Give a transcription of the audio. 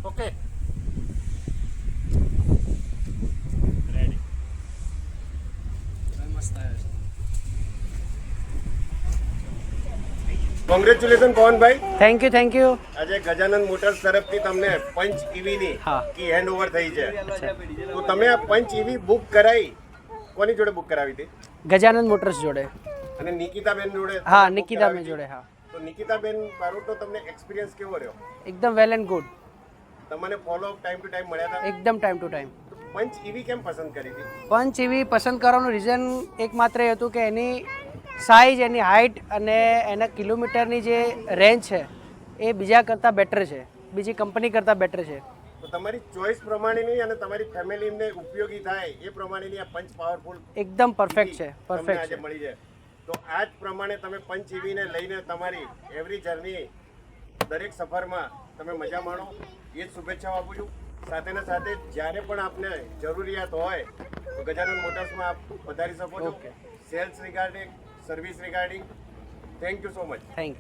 Okay congratulation Pavanbhai. Thank you. આજે Gajanand motors તરફથી તમને પંચ ઈવી હા. કી હેન્ડ ઓવર થઈ છે. તો તમે આ પંચ ઈવી બુક કરાવી કોની જોડે બુક કરાવી હતી? ગજાનંદ મોટર્સ જોડે. અને નિકિતાબેન જોડે? હા, book નિકિતાબેન કરાવી જોડે. હતી. હા, તો નિકિતાબેન બારોટનો તમને એક્સપિરિયન્સ કેવો રહ્યો? એકદમ વેલ એન્ડ ગુડ. તમને ફોલો ટાઈમ ટુ ટાઈમ મળ્યા હતા? એકદમ time to time. Punch EV કેમ પસંદ કરી હતી? પંચ એવી પસંદ કરવાનું રીઝન એકમાત્ર એ હતું કે એની સાઇઝ, એની હાઇટ અને એના કિલોમીટરની જે રેન્જ છે એ બીજા કરતાં બેટર છે, બીજી કંપની કરતાં બેટર છે. તો તમારી ચોઈસ પ્રમાણેની અને તમારી ફેમિલીને ઉપયોગી થાય એ પ્રમાણેની આ પંચ પાવરફુલ એકદમ પરફેક્ટ છે, તમને પરફેક્ટ આજે છે. મળી જાય. તો આ જ પ્રમાણે તમે પંચ ઈવીને લઈને તમારી એવરી જર્ની દરેક સફરમાં તમે મજા માણો એ જ શુભેચ્છાઓ આપું છું. સાથે ને સાથે જ્યારે પણ આપને જરૂરિયાત હોય તો ગજાનંદ મોટર્સમાં આપ પધારી શકો છો. Sales regarding, service regarding. Thank you so much. Thank you.